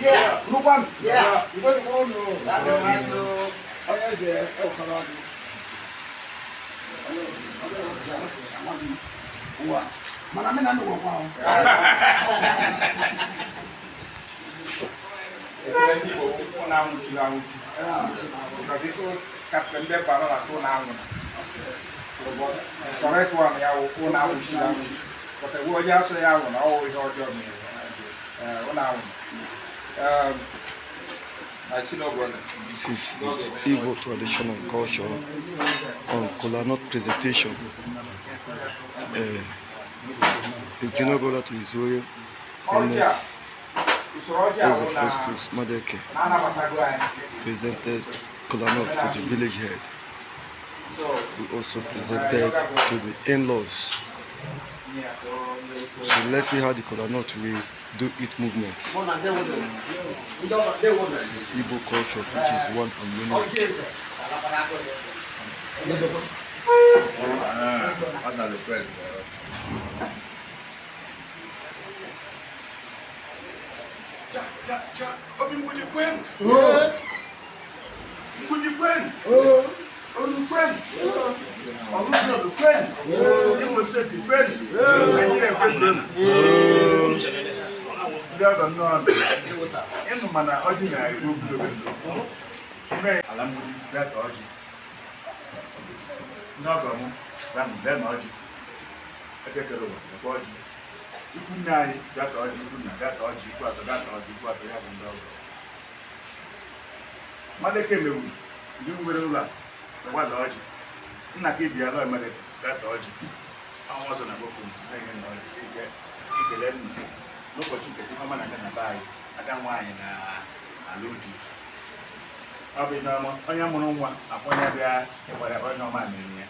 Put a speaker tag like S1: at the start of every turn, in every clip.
S1: Yeah.
S2: Look one.
S1: Yeah.
S2: You don't know. Onye Eze Ekwukọrọ Ụwa. Mana mena no wo kwa.
S3: Because this one captain there para la so now. Correct one ya wo na wo shi na. But we just say ya wo na always your job me. I see no brother.
S4: This is the Igbo traditional culture on kolanut presentation. The general brother to his royal highness Eze Festus Madueke presented kolanut to the village head. We also presented to the in-laws. So let's see how the kolanut will do its movement. This Igbo culture, which is one and unique.
S2: Obi Mgbidi Kwen. Mgbidi Kwen. Olu Kwen. Ozordinaobi Kwen. Imo State Nigeria President. Daughter of Onye Eze. Inu mana oji na Igbo budo. Kime alamudi Daughter oji. N'ogo mu, dan oji. Ekekere wo, oji. Ikwu nna anyị Daughter oji, ikwu nna Daughter oji, ikwu atọ Daughter oji, ikwu atọ ya bụ ndị ọgọ. Madueke mewu, ndị nwere ụlọ a, gbada ọjị. Nna ka bịa lọ emere Daughter oji. Àwọn ọzọ na gbogbo si na ihe na ọjị si ike ikele nna. N'ụbọchị nke ihe ọma na-aga na be anyị, aga nwaanyị na ala oji. Ọ bụ ihe ọma, onye mụrụ nwa afọ onye bịa ịgbara onye ọma na-enye ya.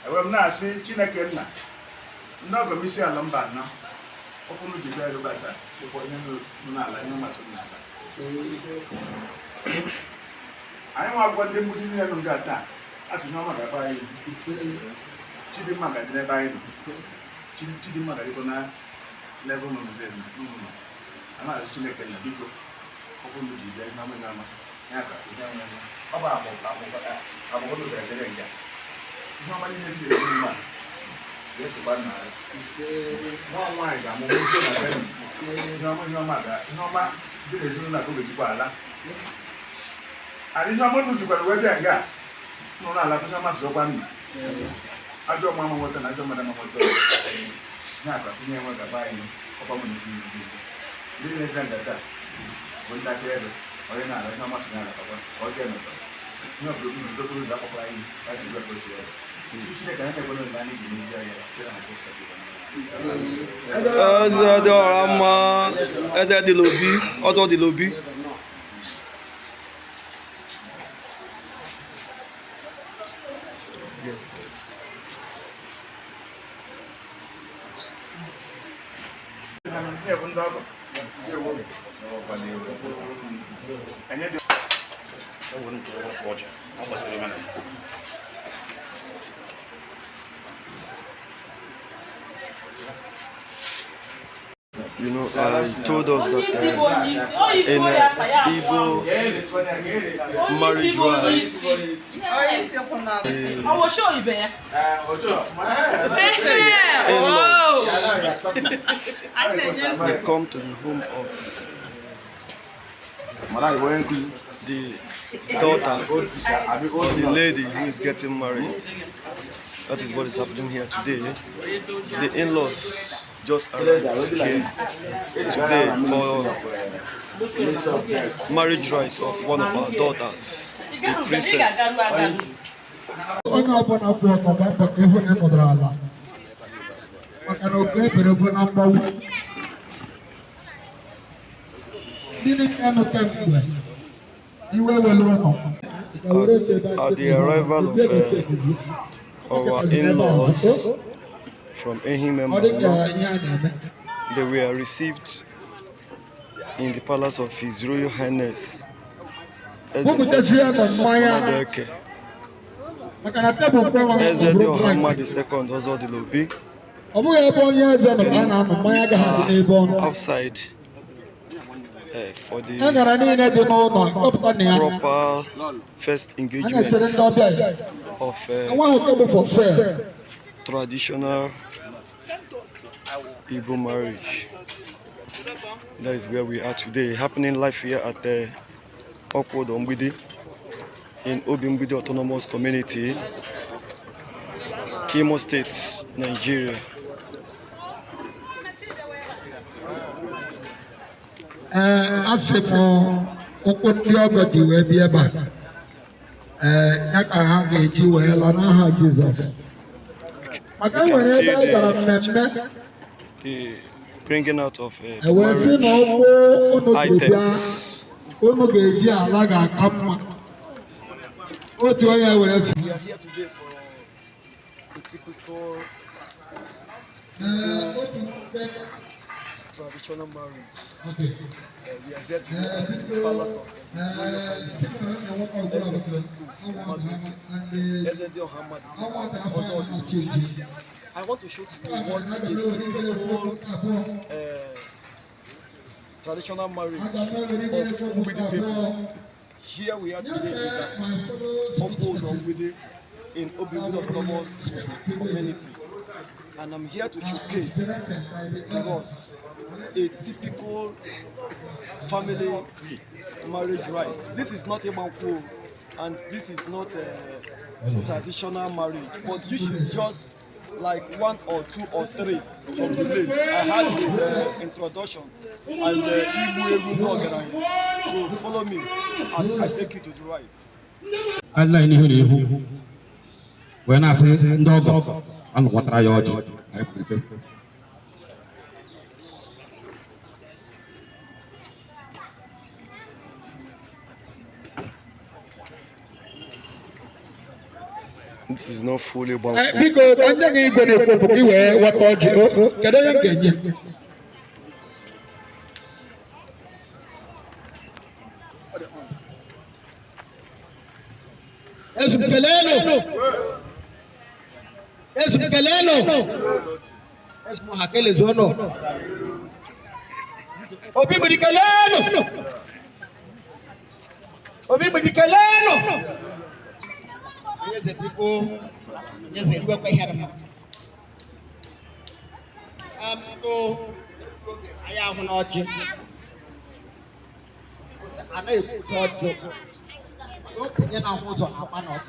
S2: Ewe m na-asị Chineke nna ndị ọgọ m Isiala Mbanọ okwu ji bịa rubata ụkwụ onye nọ n'ala ihe masị n'ala. Anyị nwa agwọ ndị mgbidi niile nọ nga taa a sị n'ọma ga-agba anyị Chidimma ga-adị n'ebe anyị nọ. Chidimma ga-adịkọ na n'ebe ụmụ n'ụlọ. Amaghị Chineke na biko okwu ji bịa ihe ọma n'ama ya ka ọ bụ abụghị ga-ezere nga ihe ọma niile dị n'ezi mma Yesu bana nwa nwaanyị ga-amụ nwoke na benu ihe ọma dị n'ezinụlọ a ka oge jikwa ala ihe ọma unu jikwara wee bịa nga n'ụlọ ala ihe ọma siri ọkwa nna ajọ ọma ama nweta na ajọ mmadụ ama nweta ya ka ihe enwe gaba anyị ọkwa mụ n'ezinụlọ ndị na-ebe ngata bụ ndị aka ebe onye na-ala ihe ọma si n'ala kakwa ka ọ jee nọta ihe ọbụla unu ndokoro ụzọ akwụkwọ anyị kasi gwe kwesịrị ebe
S4: Ezediohamma Ozordinaobi. You know, I told us that in Igbo marriage rites,
S5: I will show you there.
S4: they come to the home of the daughter, the lady who is getting married. That is what is happening here today. The in-laws just arrived here today for marriage rites of one of our daughters, the princess. At the arrival of our in-laws from Imo, they were received in the palace of His Royal Highness Eze Festus Madueke, Ezediohamma II Ozordinaobi. Outside for the proper first engagement of traditional Igbo marriage. That is where we are today, happening live here at the Okwudor Mgbidi in Obi Mgbidi Autonomous Community, Imo State, Nigeria.
S1: Asimo Okwudor Mgbidi we bi eba yaka ha ga-eji wee la n'aha Jesus. Maka nwere ebe a gara mmemme
S4: the bringing out of
S1: items. We are
S4: here today for a typical traditional marriage. We are here today at the palace of Eze Festus Madueke, Ezediohamma II, Ozordinaobi. I want to show to you what a typical traditional marriage of Mgbidi people. Here we are today is at Okwudor Mgbidi in Obi Mgbidi Autonomous community, and I'm here to showcase to us a typical family marriage right. This is not a manko, and this is not a traditional marriage, but this is just like 1 or 2 or 3 from the list. I had the introduction and the Igbo organizing. So follow me as I take you to the right.
S1: Allah ini huni when I say ndogo and what I urge.
S4: This is not fully about.
S1: Because I'm not going to go anywhere. What about you? Can I get you? Es Muhakele Zono. Obi Mgbidi Yes, the people. Yes, they work by hand. I am not just. I know you got you. Look, you know who's on our man.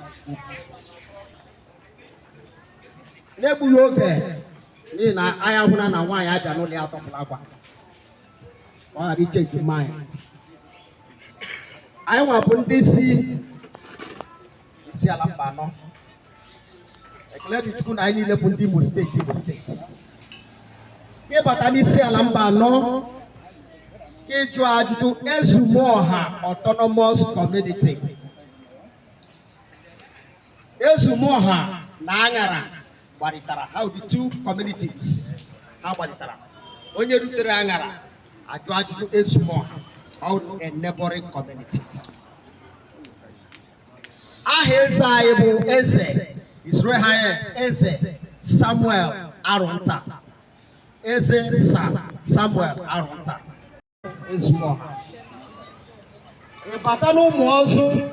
S1: Nebu yoke. Nina, I am one and why I don't know the out of lava. Why did you change mind? I want to see. Isiala Mbanọ. Ekele Chukwu na anyị lebu ndị Imo State. Ke batani Isiala Mbanọ ke jụ ajụjụ Ezumoha Autonomous Community. Ezumoha na Aṅara gbaritara. How the two communities ha gbaritara. Onye rutere Aṅara ajụ ajụjụ Ezumoha, how a neighboring community. Ahezaibu Eze, His Royal Highness Eze Samuel Arunta. Eze Samuel Arunta. Ezumoha. Epatano Mozo.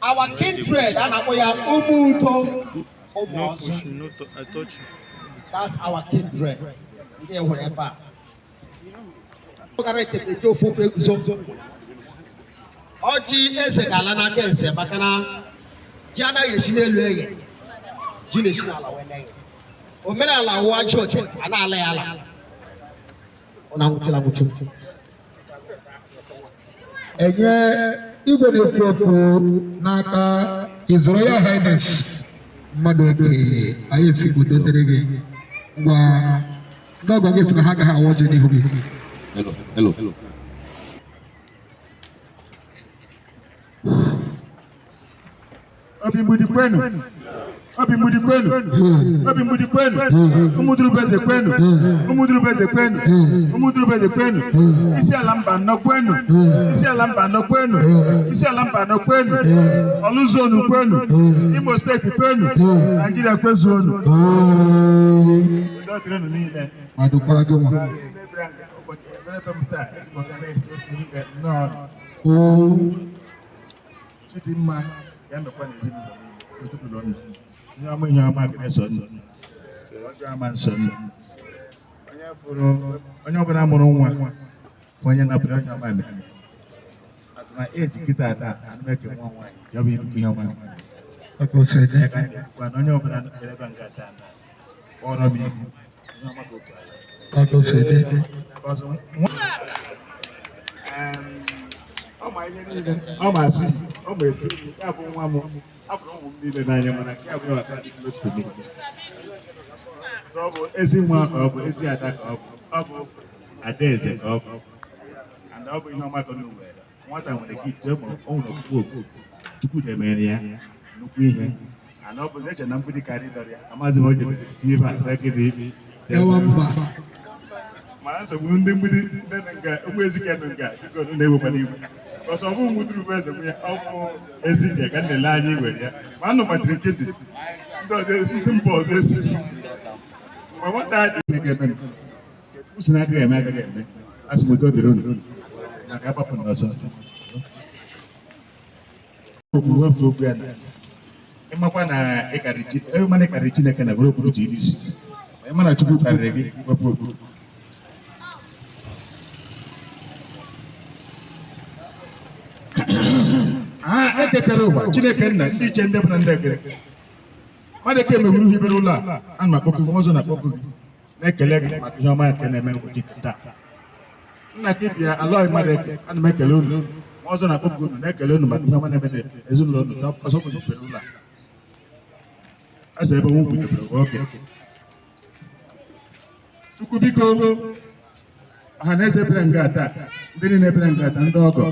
S1: Our kindred and our UmuDuru Okwudor.
S4: I touch you.
S1: That's our kindred. There wherever. Oji Eze galana ke Eze bakana jana yeshine lueye jine shina ala wene omena ala wo ajoje ana ala yala ona mutula mutu enye Igbo na-ekwu n'aka His Royal Highness Madueke ayesi budotere gị ngwa ndogo gị sị na ha ga awoje n'ihu gị. Hello.
S2: Obi Mgbidi kwenu. UmuDuru Eze kwenu. Isiala Mbanọ kwenu. Oluzonu kwenu. Imo State kwenu. Nigeria kwezonu. Chidimma ya mekwa n'ezinụlọ nna ihe ọma ihe ọma ga-eso nna ọjọọ ama nso nna onye ọbụla mụrụ nwa onye napụrụ onye ọma mere atụma eji kịta ada anụmeke nwa nwaanyị ya bụ nnukwu ihe ọma na onye ọbụla mere ebe nga taa kpọrọ m ibu ihe ọma ka ọ ma ihe niile ọ ma asị ọ ma esi ya bụ nwa m afọ ụmụ m niile n'anya mana nke abụọ aka dị close to me ọ bụ ezi nwa ka ọ bụ ezi ada ka ọ bụ ada eze ka ọ bụ and ọ bụ ihe ọma ka ọ nwere nwata nwere gift ọ nwere okpukpe Chukwu demere ya nnukwu ihe ana ọ bụ eche na mgbidi karị dọrọ ya amaghịzi m o jere tie ebe a dagịrị ewa mba mana nsogbu ndị mgbidi nga okwu ezike nụ nga dịka ọnụ na-ewekwa n'igwe ọsọ ọ bụ UmuDuru bụ eze nwunye ọ bụ ezike ka nlele anyị were ya ma anụ gbachiri nkịtị ndị mba ọzọ esi ma nwata adị ga-eme Chukwu si na agaghị eme agaghị eme asị m udo dịrị unu maka agbapụ n'ọsọ wepụta okwu ya na ịmakwa na ịkarị Chineke na bụrụ okpuru ji iri isi ma ịma na Chukwu karịrị gị wepụ okpuru ekekere ụwa Chineke nna ndị iche ndị bụ na ndị ekere mmadụ eke megburu hibere ụlọ a ana m akpọkụ gị ọzọ na-akpọkụ gị na-ekele gị maka ihe ọma nke na-eme ụbọchị taa nna gị bịa alọghị mmadụ eke ana m ekele unu ma ọzọ na-akpọkụ unu na-ekele unu maka ihe ọma na-eme ezinụlọ unu ọzọ kpụnyepere ụlọ a eze ebe nwu kpụnyepere oge Chukwu biko ọha na eze ebere nga taa ndị niile ebere nga taa ndị ọgọ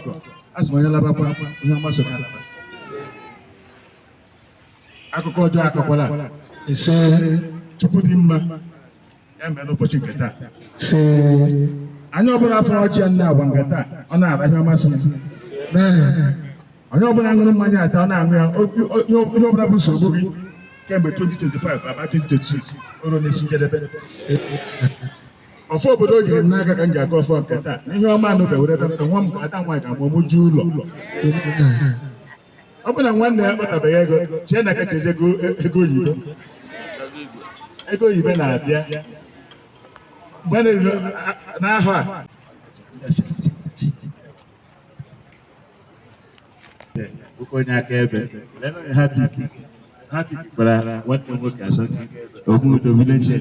S2: asị m onye labakwa ihe ọma so alaba akụkọ ọjọọ akọkwala ise Chukwu dị mma ya mee n'ụbọchị nke taa anyị ọbụla afọ ọjị ya nna agwa nga taa ọ na-aba ihe ọma so onye ọbụla ṅụrụ mmanya ata ọ na-aṅụ ya ihe ọbụla bụ nsogbu gị kemgbe 2025 aba 2026 oru n'isi njedebe ọfọ obodo o jiri m n'aka ka m ji aga ọfọ nke taa n'ihe ọma anụ bewere ebe m ka nwa m ka ada nwaanyị ga-amụ mụju ụlọ ọ bụ na nwanne ya kpatabeghị ego chee na kechezi ego oyibo na-abịa mgbe na-eriro n'ahụ a oke onye aka ebe ha gbara nwanne nwoke asọ Okwudor village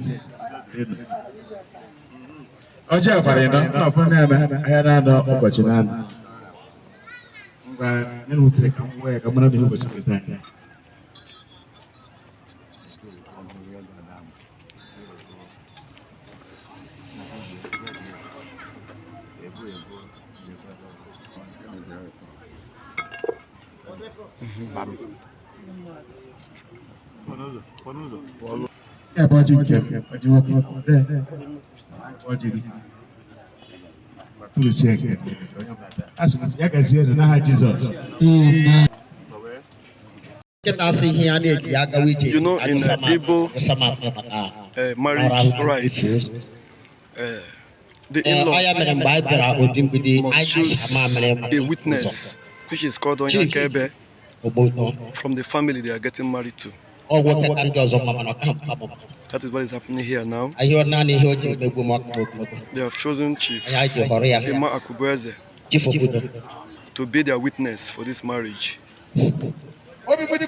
S2: ọjọọ agbara ịnọ n'ọfụ na-eme ahịa na-anọ ụbọchị na-anọ ngwa nye na wutere ka m gwa ya ka mara na ihe ụbọchị nke taa ya bụ ọjị nke ọjị nwoke ọjị ya gazie n'aha Jizọs.
S4: You know, in Igbo marriage rights, the in-laws must choose a witness, which is called Onye from the family they are getting married to. That is what is happening here now. They have chosen Chief Imo Eze to be their witness for this marriage.
S3: Obi Mgbidi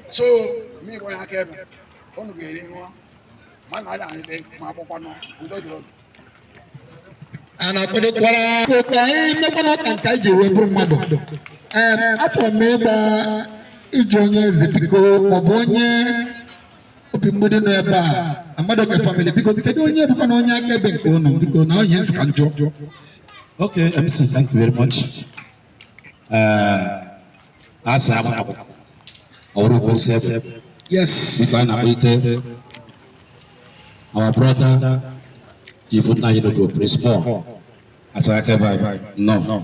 S3: so me go ya kebe onu ga eri nwa mana ala ni ma akwụkwọ no udo dịrị
S1: ana kwedekwara ko ka emekwana ka nka ji wee bụrụ mmadụ achọrọ m ịgba iji onye eze biko maọbụ onye Obi Mgbidi nọ ebe a na Madueke family biko kedu onye bụkwa na onye akaebe nke unu biko na onye nsị ka njọ.
S6: Okay, MC, thank you very much.
S1: Yes.
S6: Our brother, Chief Unayidogo, praise more. As I can buy, no.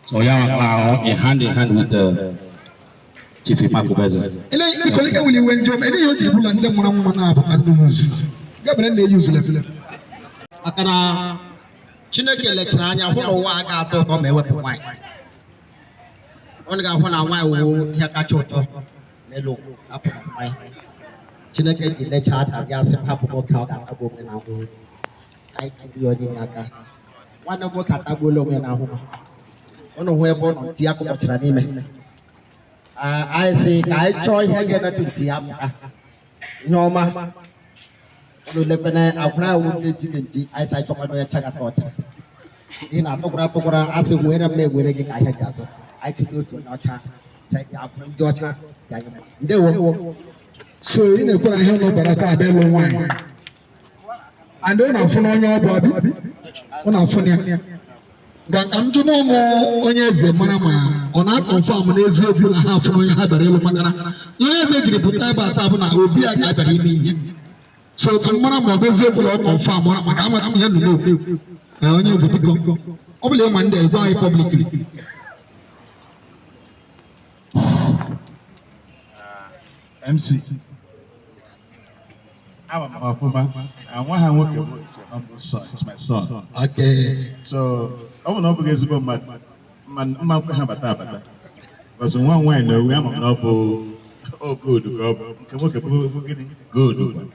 S6: So yeah, now in hand with Chief Eze.
S3: Ele kolege wuli wenjo ene yo tribula nde mwana mwana abu anuzu. Gabre na use level.
S1: Makana Chineke lechara anya hụ na ụwa ga-atọ ụtọ ma ewepụ nwanyị. Ọ ga-ahụ na nwanyị wụ ihe kacha ụtọ n'elu apụ nwanyị. Chineke ji lechaa aka ya sị hapụ nwoke ọ ga-atagbu onwe na ahụ. Ka anyị kiri onye nye aka. Nwanne m nwoke atagbuola onwe na ahụ. Ụnụ hụ ebe ọ nọ ntị ya kụkọchara n'ime. Anyị sị ka anyị chọọ ihe ga-emetụ ntị ya pụta. Ihe ọma. Ụnụ lekwana agwara iwu ndị ejighị nji anyị sị anyị chọkwana onye chagata ọcha. Ị na-atụkwara asị nwere m ewere gị ka ihe ji azụ. Anyị chụta otu onye ọcha. Sị agwara ndị ọcha ga anyị. Ndewo.
S3: So ị na-ekwere ihe ụlọ bara taa abịa ịlụ nwaanyị. And ọ na-afụ n'onye ọ bụ abi. Ọ na-afụ ya. Gwa ka m jụ n'ụmụ onye eze mara ma ọ na-akọnfam n'eziokwu na ha afụ n'onye ha bịara ịlụ maka na ihe eze jiri pụta ebe a taa bụ na obi ya ka bịara ime ihe. So ka m mara ma ọ bụ eziokwu na ọ kọnfam maka amata ihe nụ n'okwu. Onye eze biko ọ bụla ịma ndị egwu anyị publicly.
S2: MC. I'm a woman. And one hand working with your humble son. It's my son.
S3: Okay.
S2: So I will not begin to go mad. Man, bata. Because one way no, we am not oh good go. Can work good.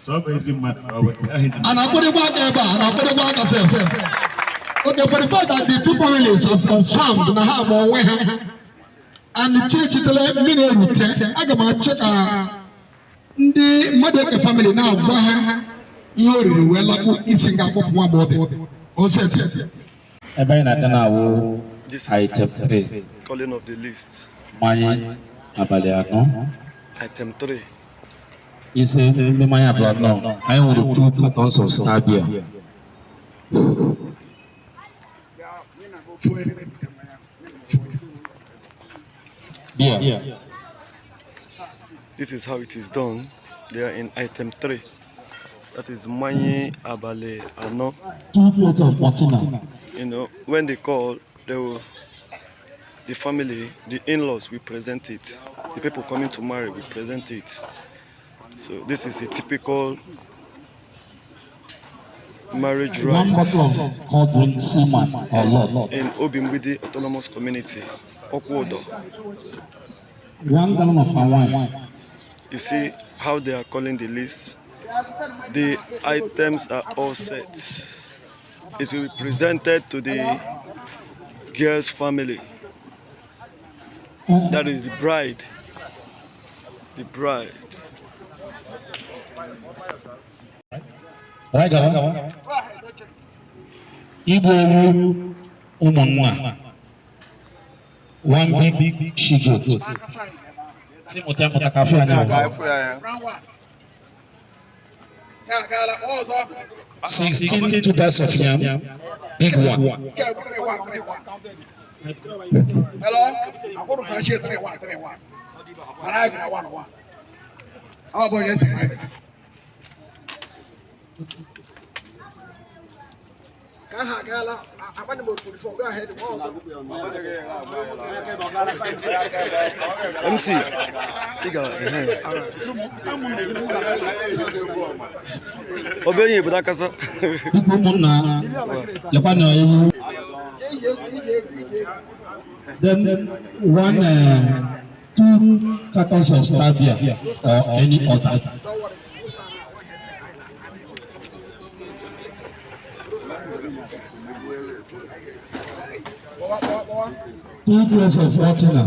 S2: So I'm busy mad.
S3: And I put it back there, and I put it back myself. Okay, for the fact that the two families have confirmed na have one way. And the church is the minute. I got check ndị Madueke family now gwa ha ihe oriri wee lakpụ isi nga akpọpụ nwa agbọghọ osete
S6: Ebe anyị na-aga na-awụ item 3.
S4: Calling of the list.
S6: Mmanya abalị 4.
S4: Item 3.
S6: Ise ndị mmanya abalị 4. Anyị nwere 2 cartons of star beer. Beer.
S4: This is how it is done. They are in item 3. That is Manye Abale Ano.
S6: 2 plates of Martina.
S4: You know, when they call, the family, the in-laws, we present it. The people coming to marry, we present it. So this is a typical marriage rite
S6: 1 bottle of cold drink, seaman or lot.
S4: in Obi Mgbidi Autonomous Community, Okwudor.
S6: 1 gallon of palm wine.
S4: You see how they are calling the list. The items are all set. It will be presented to the girl's family. That is the bride. The bride.
S6: Igbo ụmụnna. 1 big she-goat. Si mụta kafe anya. 16 tubers of yam, big one.
S3: Hello? I'm going to flash it 3-1. And I got 1-1. How about this? Go ahead.
S4: MC. Obenye budakasa.
S6: Then 2 cartons of star beer or any other. Two plates of Martina.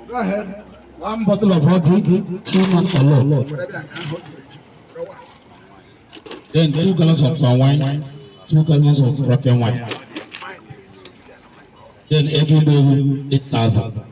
S3: Go ahead.
S6: 1 bottle of hot drink, seaman or lot. Then 2 gallons of palm wine, 2 gallons of broken wine. Then Egido 8,000.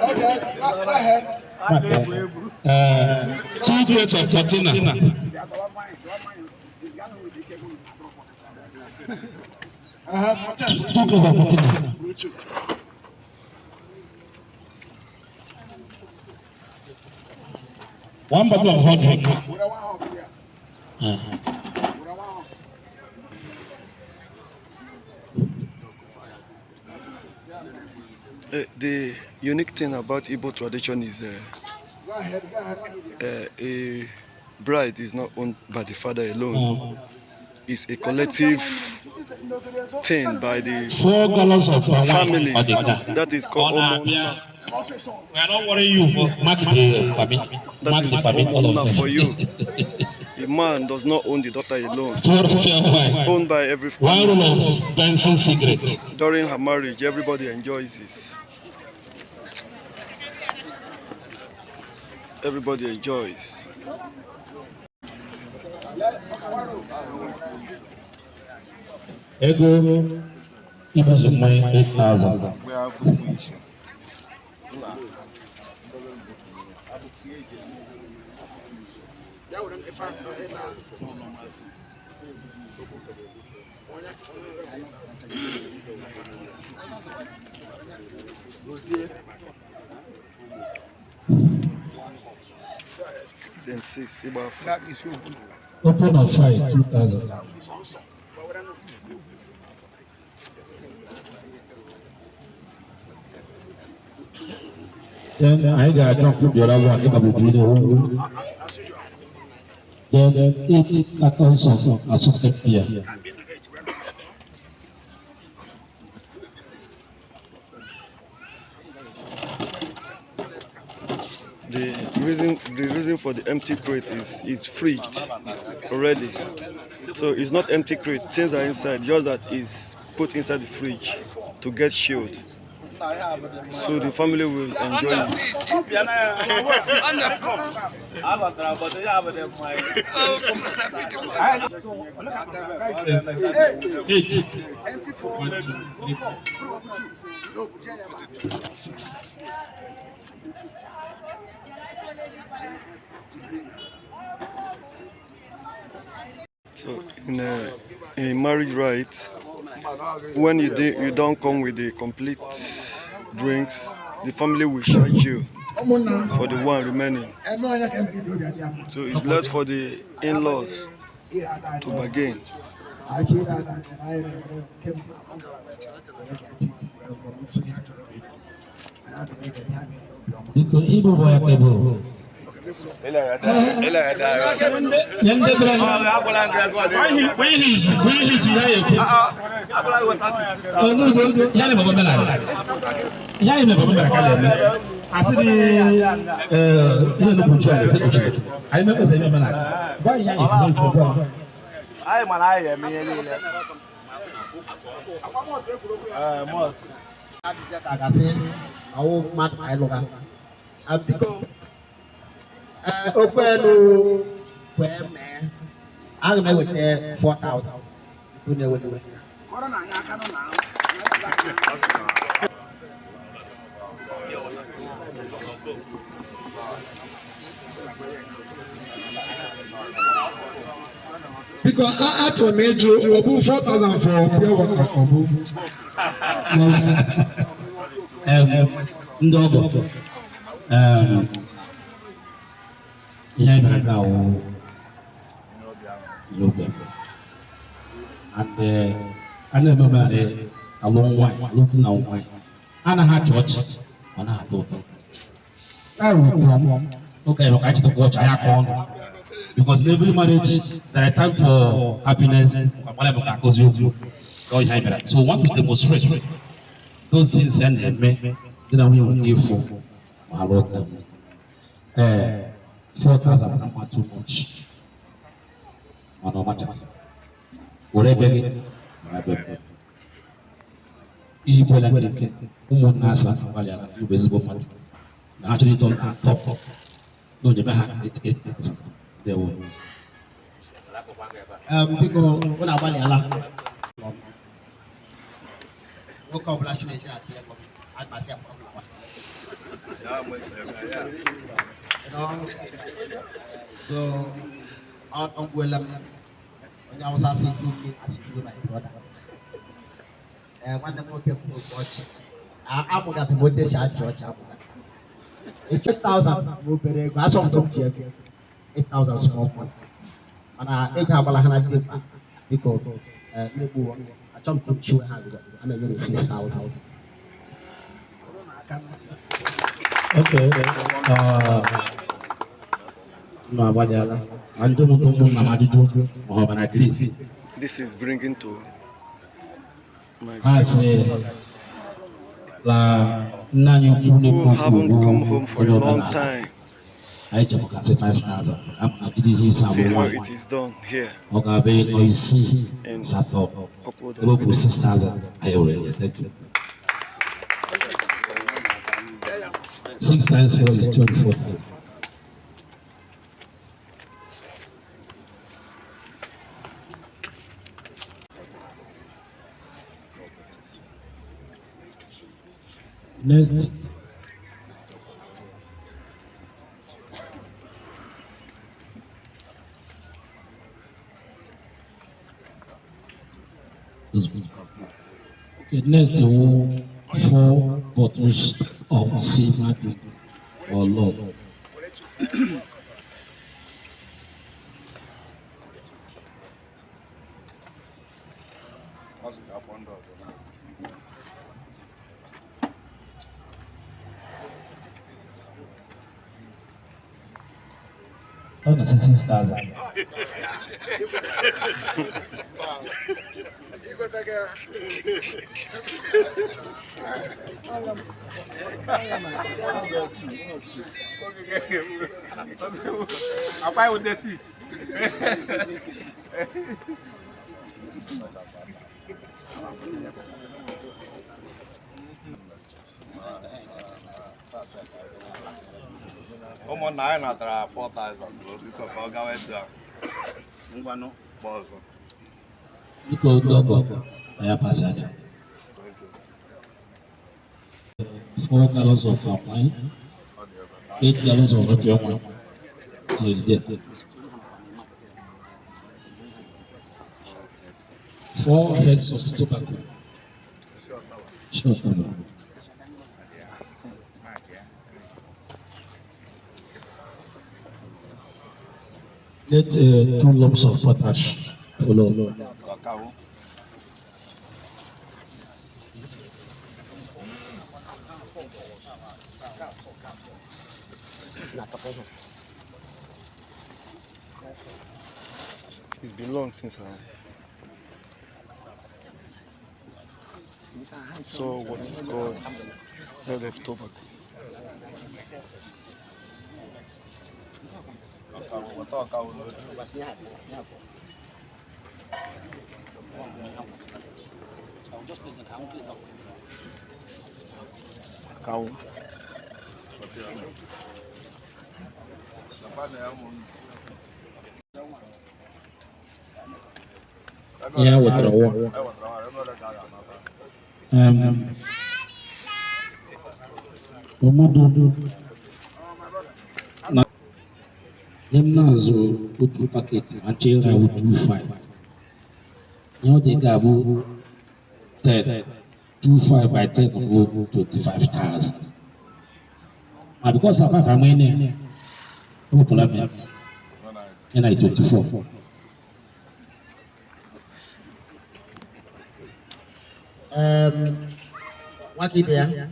S3: Okay, go ahead.
S6: Okay. 2 plates of platina. Two plates of platina. One bottle of hot drink.
S4: The unique thing about Igbo tradition is a bride is not owned by the father alone. It's a collective thing by the
S6: 4 gallons of
S4: families.
S6: wine.
S4: That is called Omona.
S6: We are not worrying you for mark the
S4: That is Omona for you. A man does not own the daughter alone. It's owned by every family.
S6: 1 roll of Benson cigarette.
S4: During her marriage, everybody enjoys this. Everybody enjoys.
S6: Ego, it was my 8,000.
S4: Them 6,
S6: Open of 5, 2,000. Then I got to put the other one in between the home. Then 8 cartons of assorted beer.
S4: The reason for the empty crate is it's fridged already. So it's not empty crate, things are inside, just that is put inside the fridge to get chilled. So the family will enjoy it. So in marriage rites, when you don't come with the complete drinks, the family will charge you for the one remaining. So it's left for the in-laws to bargain.
S1: Okwenu kweme aga me wete 4,000 une we
S3: Because after major, Obu 4,000 for pure water. Obu.
S6: Ndogo. Yeah, but now yoga. And I never married a long wine, looking now wine. And I had church on her daughter. I will come. Okay, look, I just watch I have because in every marriage there are time for happiness. So we want to demonstrate those things and then we will give for our Lord. 4,000 are too much. Whatever Igbo la keke ụmụnna asa gbalịara ube ezigbo mmadụ na ha chọrọ ịdọ atọ n'onyebe ha 88,000 dewo
S1: biko unu agbalịala nwoke ọbụla si Naịjirịa tinye agbasị akpọrọ so ọ gwuola m onye Awụsa si ike asịrị my brother nwanne m nwoke bụ ọchị amụgabeghị m otu esi achị ọchị amụga 8,000 bụ obere ego asọmpi m ji ego 8,000 small money mana ego agbala ha na dị mkpa biko mmegbu achọm ka m chiwe ha a na-enye m 6,000
S6: okay no agbalịala na ndị ụmụnna m ajụjụ ma ọ bara green.
S4: This is bringing to my
S6: la nanyo
S4: who haven't come home for a long time.
S6: I just got 5,000. I'm not doing this.
S4: See how it is done here.
S6: Okay, no, you see, sat up. About 6,000. I already thank you. 6 times 4 is 24,000. Next. Okay, next 4 bottles of silver drink or love. Oh, no, 6,000.
S2: I'll buy with the 6.
S7: Ụmụnna anyị natara 4,000 biko ka ọ gawa etu a.
S2: Ngwanụ.
S7: Gba ọzọ.
S6: Biko dogo, I pass it. 4 gallons of palm wine, 8 gallons of red wine. So it's there. 4 heads of tobacco. Sure, let 2 lumps of potash follow.
S4: It's been long since I saw what is called head of tobacco.
S2: Cow.
S6: Yeah, with the war. UmuDuru. Them nazo put packet and children would do 5. You know they got 10. 25 by 10 go 25,000. And because of that, I'm in there. I'm going to and I 24.
S1: What is there?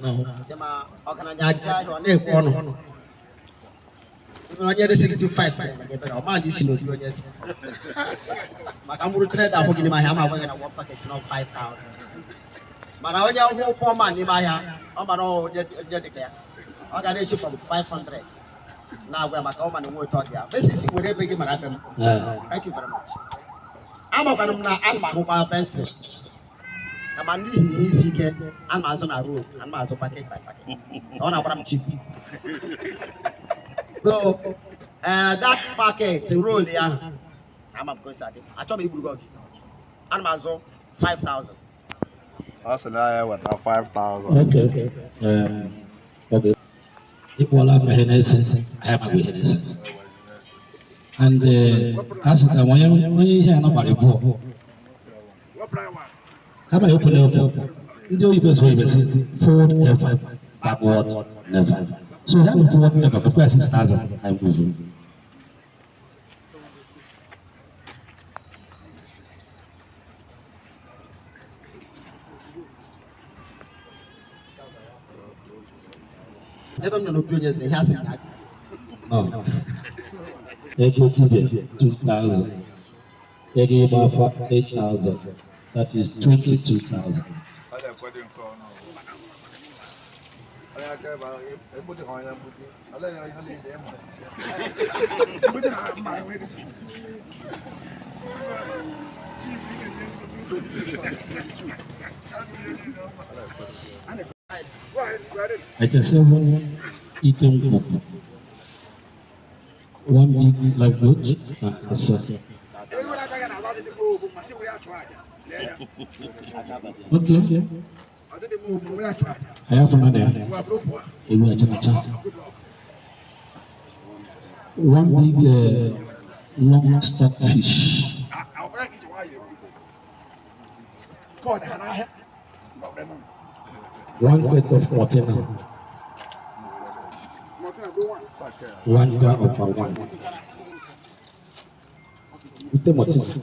S1: No. Jama, how can I judge on a corner? If you're 65, I'm not listening to you. I'm going to trade. I'm going to my hammer. We're going to one packet, not 5,000. But I only have 4 money in my hand. I'm going to organization from 500. Now we're going to go and work on here. This is where they begin. Thank you very much. amakwana m na ana m agụkwa pensụl kama n'ihi ihe isi ike ana m azụ na road ana m azụ paket by paket ọ na-agbara m chip so that packet roll ya ama m kosi adị achọ m igburu gị ana m azụ 5,000
S7: Ọ sị na ya weta 5,000.
S6: Okay. Okay. Ikpola ma ihe na-ese, anyị ma bụ ihe na-ese. And a sị ka onye ihe a nọgbara bụ kama ya opune okwu ndị oyibo so ibesi forward ever backward never. So ya bụ forward never prepare 6,000 and move.
S1: ebe m nọ n'obi onye eze ihe asị na
S6: No. Ego dibia 2,000. Ego ịgba afa 8,000. That is 22,000. I can say one eating book. One big life boat and a set. Okay. I have another. One big long stock fish. One plate of Mortina. 1 gram of palm wine. With the Mortina.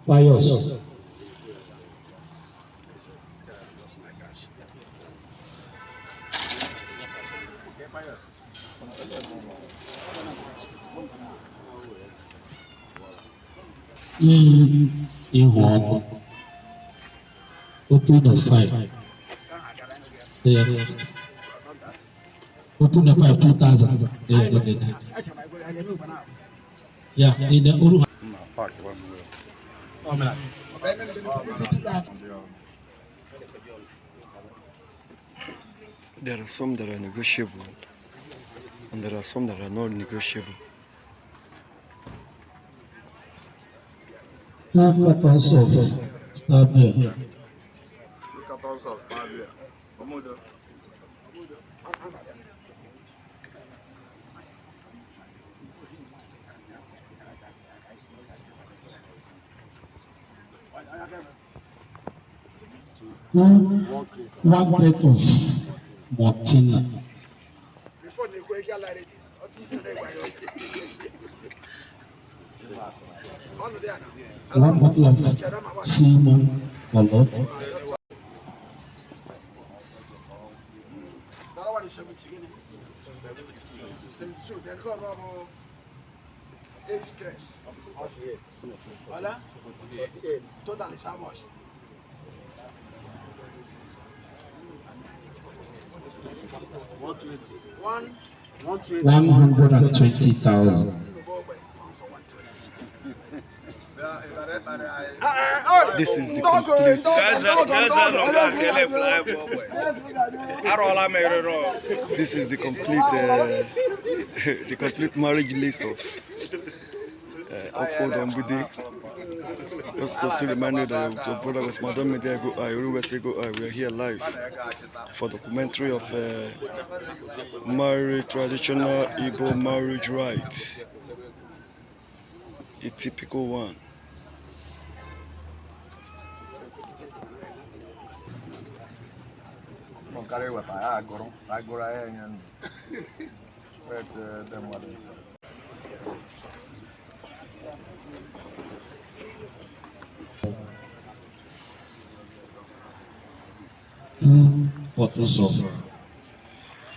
S6: Pious. In one. Open the fire. Yes. Open the fire 2,000. Yeah, in the Uru.
S4: There are some that are negotiable, and there are some that are not negotiable.
S6: Cartons of star beer. One plate of Mortina. One bottle of cinnamon color.
S8: Total is how much?
S6: 120,000.
S4: This is the complete. This is the complete, the complete marriage list of Okwudor Mgbidi. Just to still remind you that your brother was Madam Media Go I, always go I. We are here live for documentary of marriage, traditional Igbo marriage rites, a typical one.
S6: Bottles of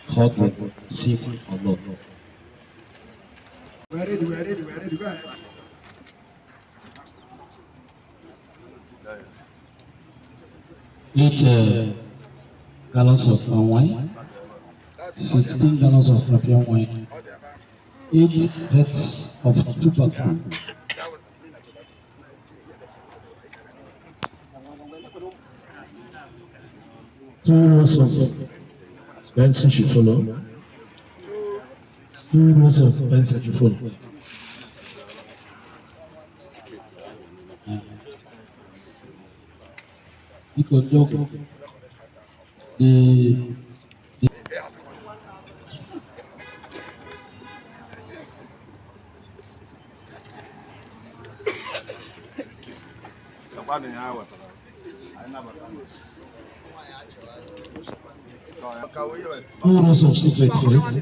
S6: hot drink, sim or not.
S8: We're ready, go ahead.
S6: 8 gallons of palm wine, 16 gallons of European wine, 8 heads of tobacco, 2 rows of pencil should follow. 2 rows of pencil should follow. Because the two rows of cigarette first.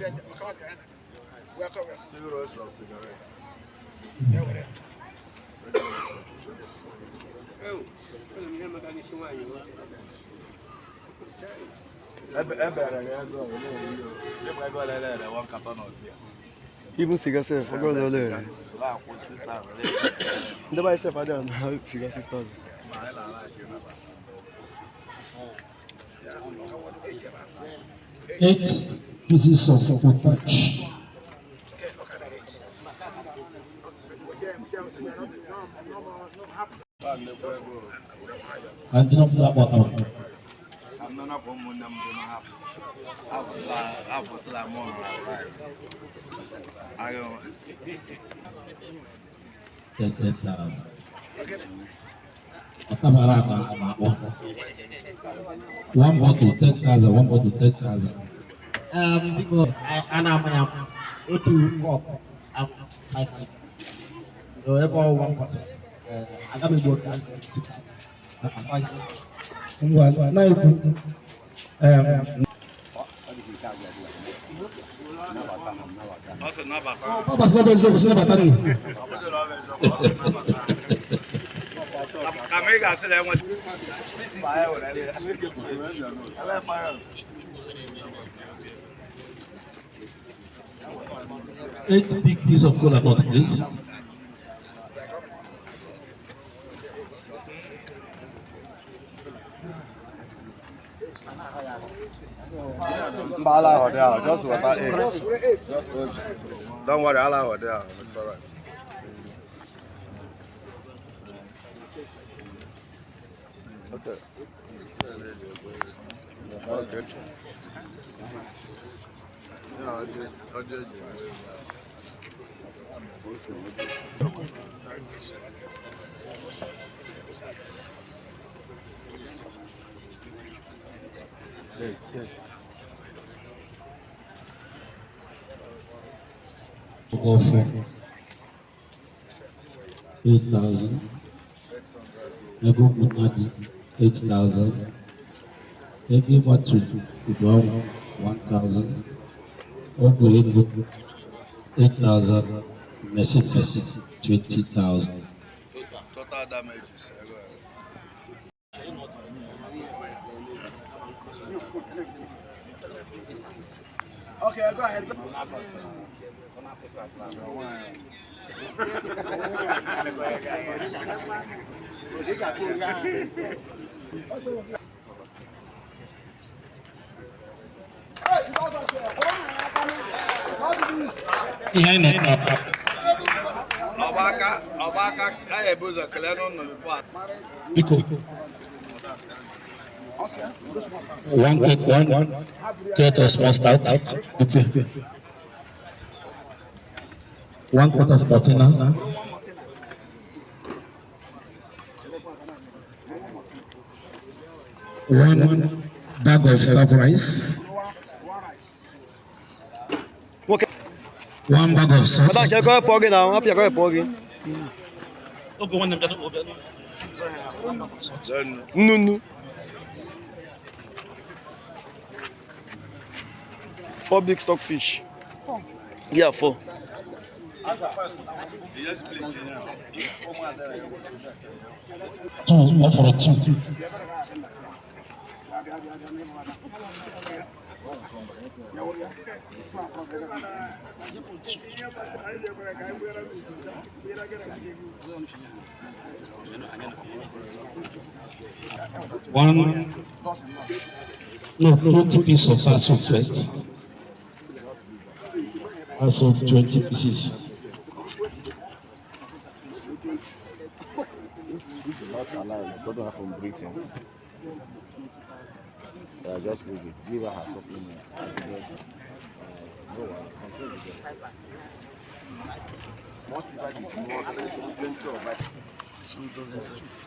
S4: Even cigar self, I got there. The buy self, I don't know cigar system.
S6: 8 pieces of wood patch. And then after that, what happened?
S7: I'm not up on them. I was like more I don't
S6: 10,000. One bottle 10,000, one bottle 10,000.
S1: Because I am 2 cup, 500. So every 1 bottle. I got me work as 2,000.
S6: Well, now you Eight big piece of cola nut, please.
S7: just water 8. Don't worry, I'll have there. It's all right. Okay. Okay.
S6: Go for 8,000. I go Mgbidi 8,000. I give what to Okwudor 1,000. Obi Mgbidi 8,000. Messi 20,000.
S7: Total damages.
S8: Okay, go ahead.
S6: One quick one. Get a small stout. One quart of Martina. One bag of cup rice. One bag of salt.
S4: No. 4 big stockfish. Yeah, 4.
S6: Two, offer 2. One, no, 20 pieces of parcel first. Also 20 pieces.
S7: Not allowed, it's not from Britain. just leave it. Give her her supplement. No one. Control the girl.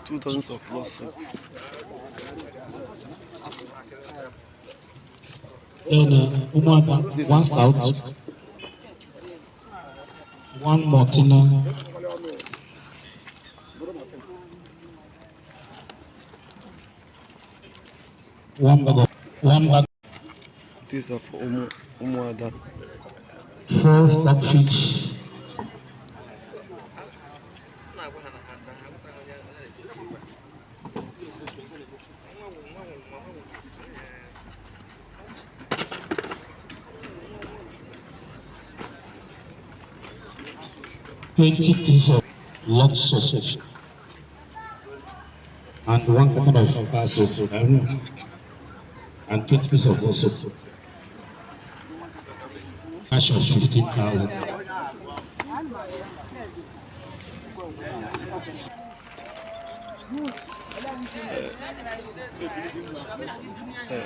S4: 2 dozens of lawsuit.
S6: Then one stout, one Martina, one bag.
S4: These are for Umuada.
S6: 4 stockfish. $20 pieces of lot soap and 1 carton of bar soap, and 20 pieces of soap. Cash of 15,000.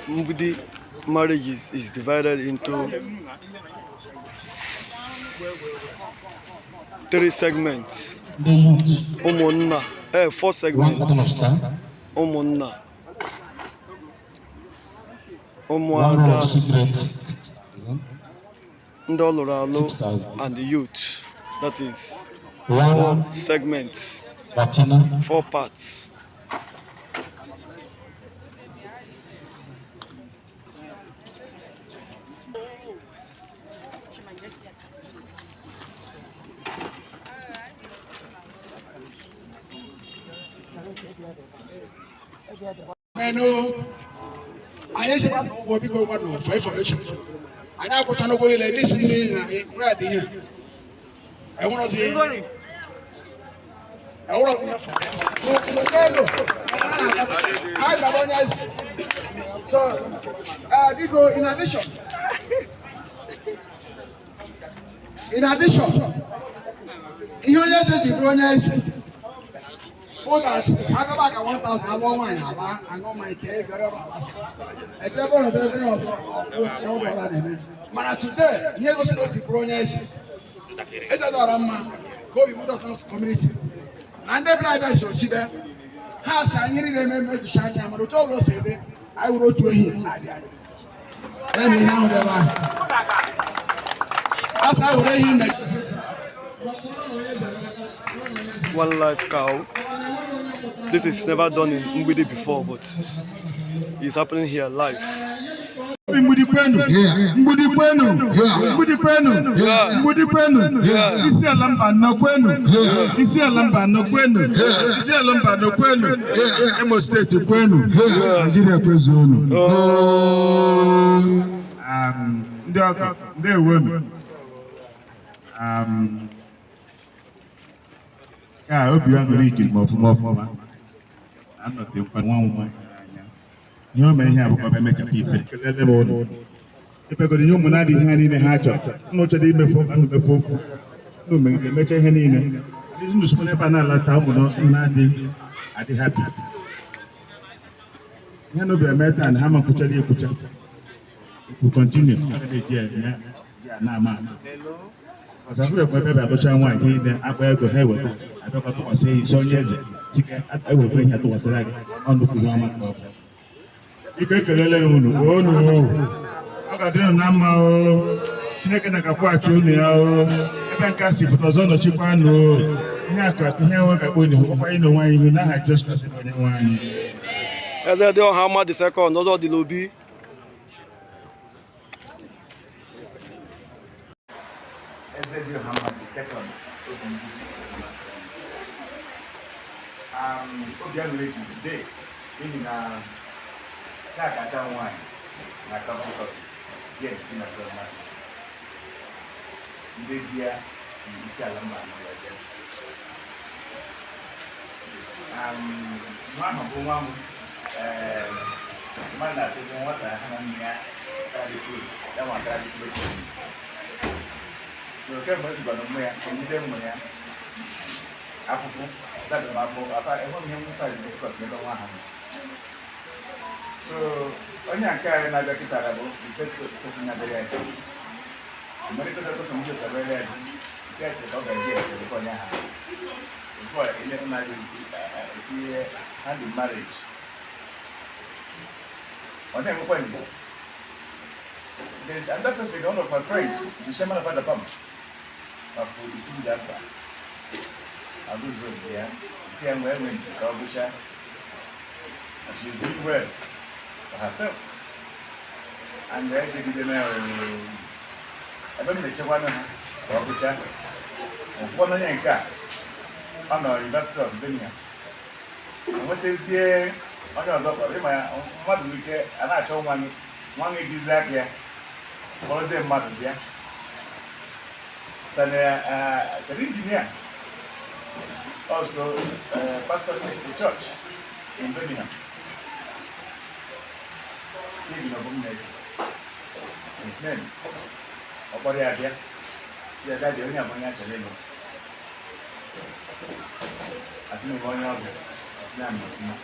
S4: Mgbidi marriage is divided into 3 segments.
S6: The youth.
S4: Umunna, 4
S6: 1
S4: segments.
S6: carton of star.
S4: Umunna,
S6: 1 roll
S4: Umuada,
S6: of cigarettes, 6,000.
S4: Ndoloralo,
S6: 6,000.
S4: and the youth. That is
S6: 1
S4: segments,
S6: Martina.
S4: 4 parts.
S3: Menu, I just want to go one for information. I now put on a way like this in the right here. I want to see. I want to. So, in addition, you just the bonus. For that, I go back at 1,000. I want mine. I know my cake. I tell one of them also. Man, today, here goes the bonus. It's a drama. Go you put us community. And the private so see there. House I need them to shine them. But all those say I will wrote to him. Let me have the one. As I would him.
S4: One live cow. This is never done in Mgbidi before, but it's happening here live.
S3: Mgbidi Isiala Mbanọ Imo State Nigeria kwezonu. Ndị ọka ndị ewenu. Ya obi ya nwere ijiri ọfụma. Anọte nkwa nwa. Ihe o mere ihe abụkwa bụ emechapụ ife kelele m ụnụ epegoro ihe ụmụ na-adịghị ihe niile ha chọrọ ụnụ chọrọ imefu okwu ụnụ emecha ihe niile ndị ndụ sokwa ebe a na-alata ụmụ na-adị hapi ihe n'obi eme taa na ha ma nkwụchara ekwucha ikwu kontinu agaghị eji eme ya na-ama atụ ọzafụrụ ekwe ebe abụcha nwaanyị niile akpa ego ha eweta abịakwa tụkwasị ya isi onye eze sike ewere ihe atụkwasịra gị ọnụkwu ihe ọma ka ọ bụ ike ekelele unu ọ ga-adịrị na mma Chineke na-agakwaghachi unu ya ebe nke a si pụta ọzọ nọchikwa nụ ihe akụ ihe enwe ga-akpọ unu ọkwa anyị n'onwe anyị ihu n'aha Jizọs onye nwe anyị.
S4: Ezediohamma II, Ozordinaobi.
S2: Ezediohamma II. Obi Mgbidi today, meaning Kaka wine, na kabuka, yeah, Tina Zona. Media, see Isiala Mbanọ. One, man that said, what I have food, that one got it. So, okay, but you got no more, so you don't know. After that, I want him to tell you, but you don't want him. So, onye nke anyị na-abịa kịtara bụ nke kwesị na-abịa ya mgbe ndị kwesịrị kwesịrị ndị osara ya isi eche ka ọ ga-eji ese dịka onye ha before ile na-abịa etinye hand in marriage ọ na-enwekwa njisi there's another person, one of my friends, the chairman of the pump of Isiala Mbanọ. I was there, see I'm well with the Kabusha, and she's doing well for herself. And then they did I don't know the chairman of Kabusha, and one of Yanka on the University of Birmingham. And what they say, on your offer, my mother, and I told one exactly. What is a mother there? So, an engineer, also pastor of the church in Birmingham. His name, Obi Mgbidi. See, I got the only one actually. I see me going out there. I see I'm not.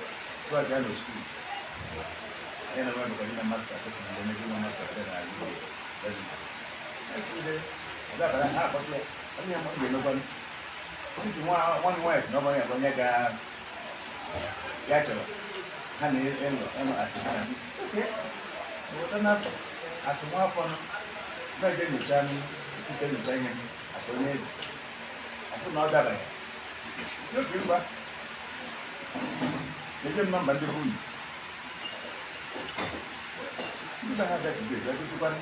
S2: So I got to school. I never went to the master session. I never went to the master session. This is one West, nobody going to get Yachel. Honey, as it's okay. What enough as one for no getting the channel to send the training as an age. I put not that way. Look, you back. There's a number of the room. You don't have that to do. That is one.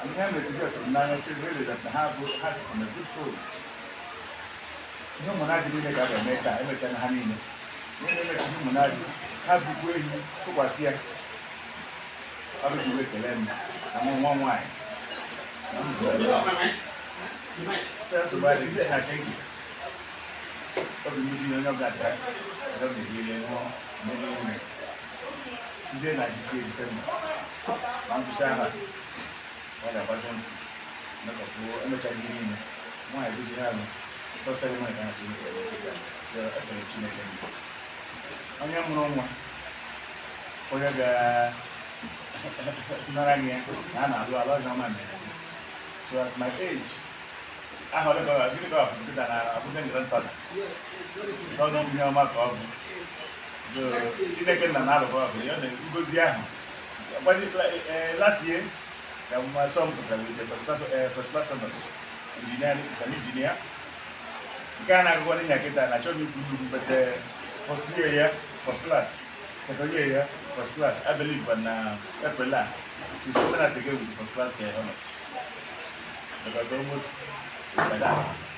S2: I'm happy to get from now. I say really that the heart has from a good food. No monarchy didn't get a meta, every channel honey. No monarchy. Have the way who was here. I will wait the land. I'm on one wine. Tell somebody, I thank you. Obi Mgbidi Autonomous that I don't need anymore. Many she's in like December. I'm to say her. What a person. Not a poor, I'm a Chinese. Why is it having so 7 months? So I can make it. I am wrong. For the Narania, Anna, do a lot of money. So at my age, I have a good off that I was in grandfather.
S8: Yes, yes,
S2: Don't know me on my problem. The Chicken and another problem, goes young. But last year, my son with the first class honors. Engineer is an engineer. Ghana going in a I told you, but first year, first class, second year, first class. I believe when April she's coming out together with first class honors. Because almost it's like that.